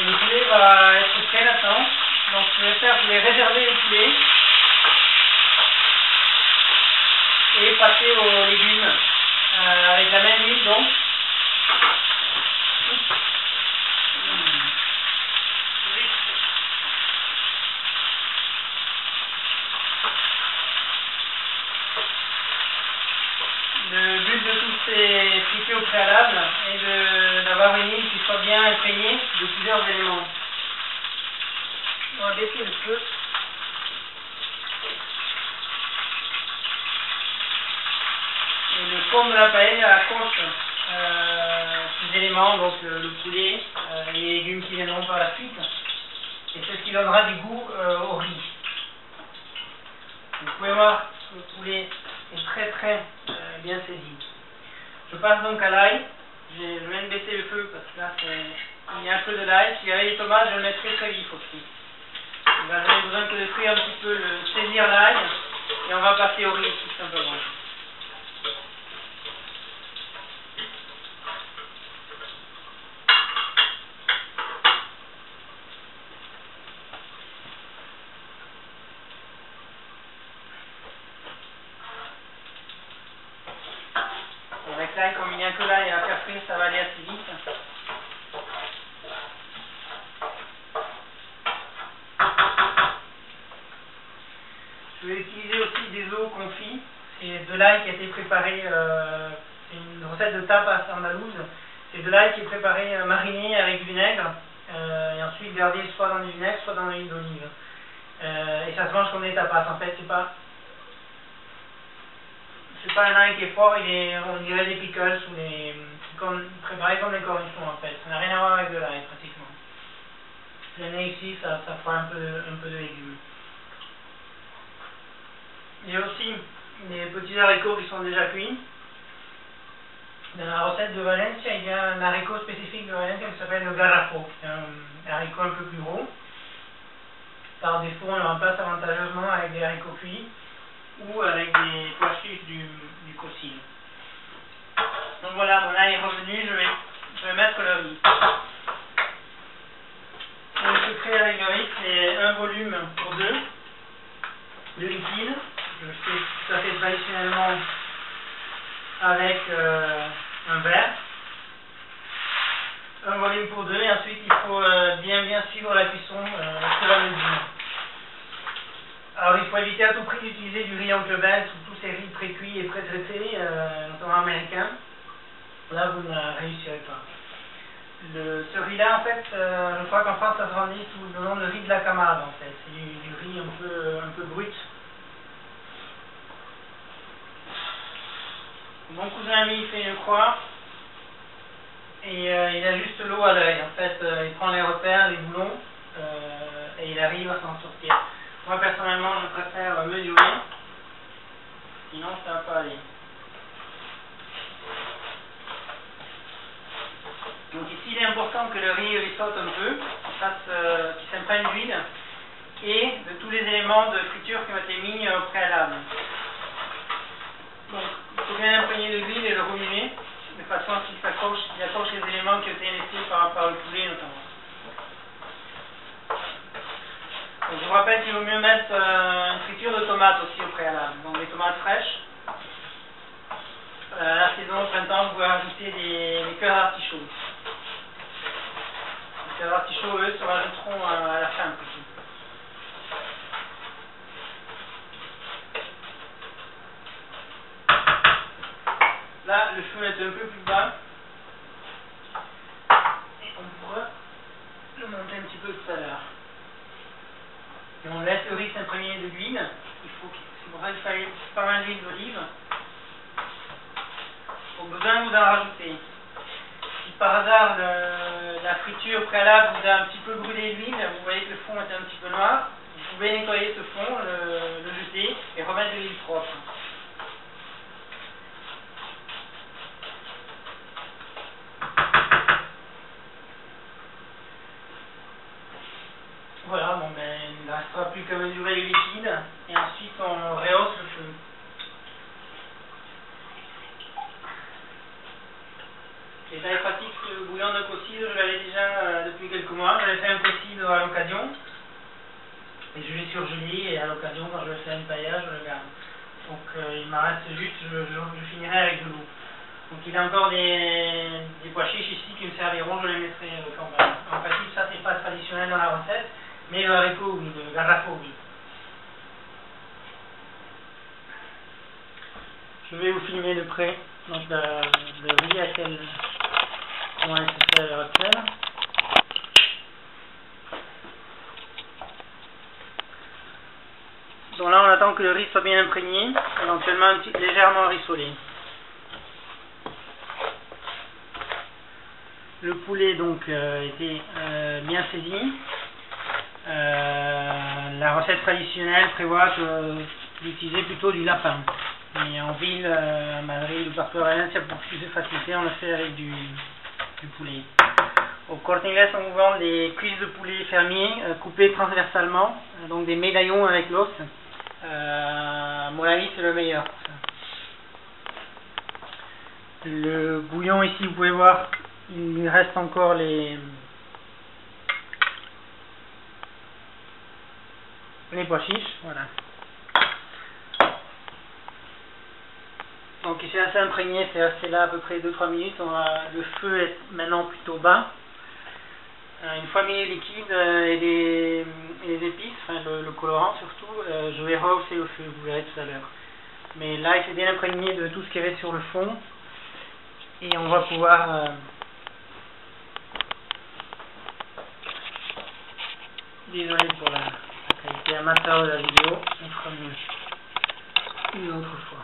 le poulet va être prêt maintenant. Donc je vais réserver le poulet et passer aux légumes avec la même huile donc. Le but de toutes ces fritures préalables est d'avoir une huile qui soit bien imprégnée de plusieurs éléments. On va baisser le feu. Et le fond de la paella accroche ces éléments, donc le poulet et les légumes qui viendront par la suite. Et c'est ce qui donnera du goût au riz. Vous pouvez voir que le poulet est très bien saisi. Je passe donc à l'ail. Je viens de baisser le feu parce que là il y a un peu de l'ail. S'il y avait des tomates, je le mettrais très vif aussi. J'avais besoin que de cuire un petit peu, saisir l'ail et on va passer au riz tout simplement. Avec l'ail, comme il n'y a que l'ail à faire frire, ça va aller assez vite. Je vais utiliser aussi des os confits. C'est de l'ail qui a été préparé, c'est une recette de tapas andalouse. C'est de l'ail qui est préparé mariné avec du vinaigre et ensuite gardé soit dans du vinaigre, soit dans l'huile d'olive. Et ça se mange comme des tapas. En fait, c'est pas un ail qui est fort, on dirait des pickles ou préparé comme des cornichons en fait. Ça n'a rien à voir avec de l'ail pratiquement. Le nez ici, ça fera un peu de légumes. Il y a aussi des petits haricots qui sont déjà cuits. Dans la recette de Valencia, il y a un haricot spécifique de Valencia qui s'appelle le garrafo, qui est un haricot un peu plus gros. Par défaut, on le remplace avantageusement avec des haricots cuits ou avec des pois chiches du cocile. Donc voilà, mon ail est revenu, je vais mettre le riz. Le secret avec le riz, c'est un volume pour deux de liquide. Je fais tout à fait traditionnellement avec un verre. Un volume pour deux et ensuite il faut bien suivre la cuisson au fur et à mesure. Alors il faut éviter à tout prix d'utiliser du riz Oncle Ben's ou tous ces riz pré-cuits et pré-traités, notamment américains. Là vous ne réussirez pas. Ce riz-là, en fait, je crois qu'en France ça se vendit sous le nom de riz de la Camargue en fait. C'est du riz un peu brut. Mon cousin ami fait une croix et il ajuste l'eau à l'œil. En fait, il prend les repères, les boulons et il arrive à s'en sortir. Moi personnellement, je préfère mesurer, sinon ça ne va pas aller. Donc ici, il est important que le riz rissote un peu, qu'il s'imprègne d'huile et de tous les éléments de friture qui ont été mis au préalable. Donc, il faut bien imprégner de l'huile et le remuer, de façon à ce qu'il accroche les éléments qui ont été laissés par le poulet notamment. Donc, je vous rappelle qu'il vaut mieux mettre une friture de tomates aussi au préalable, donc des tomates fraîches. À la saison, au printemps, vous pouvez rajouter des cœurs d'artichaut. Les cœurs d'artichaut, eux, se rajouteront à la fin plutôt. Là, le feu est un peu plus bas. Et on pourra le monter un petit peu tout à l'heure. Et on laisse le riz s'imprégner de l'huile. C'est pour ça qu'il fallait pas mal d'huile d'olive. Au besoin, vous en rajoutez. Si par hasard la friture préalable vous a un petit peu brûlé l'huile, vous voyez que le fond est un petit peu noir, vous pouvez nettoyer ce fond, le jeter et remettre de l'huile propre. Voilà, bon ben il ne restera plus qu'à mesurer le liquide et ensuite on rehausse le feu. C'est très pratique, le bouillon de cocido, je l'avais déjà depuis quelques mois. J'avais fait un cocido à l'occasion. Et je l'ai surgelé et à l'occasion, quand je vais faire une paella, je le garde. Donc il m'en reste juste, je finirai avec de l'eau. Donc il y a encore des pois chiches ici qui me serviront, je les mettrai quand même. En principe, ça c'est pas traditionnel dans la recette, mais le haricot, oui, le garrafo, oui. Je vais vous filmer de près donc le riz à quel point il se fait à l'heure actuelle. Donc là on attend que le riz soit bien imprégné, éventuellement légèrement rissolé. Le poulet donc était bien saisi. La recette traditionnelle prévoit d'utiliser plutôt du lapin. Mais en ville, à Madrid ou partout à Valencia, pour plus de facilité, on le fait avec du poulet. Au Corte Inglés, on vous vend des cuisses de poulet fermier coupées transversalement, donc des médaillons avec l'os. À mon avis, c'est le meilleur. Le bouillon ici, vous pouvez voir, il reste encore les pois chiches, voilà. Donc il s'est assez imprégné, c'est resté là à peu près 2-3 minutes. Le feu est maintenant plutôt bas. Une fois mis les liquides et les épices, enfin le colorant surtout, je vais rehausser le feu, vous verrez tout à l'heure. Mais là il s'est bien imprégné de tout ce qu'il y avait sur le fond. Et on va pouvoir désolé pour la qualité amateur de la vidéo, on fera mieux une autre fois.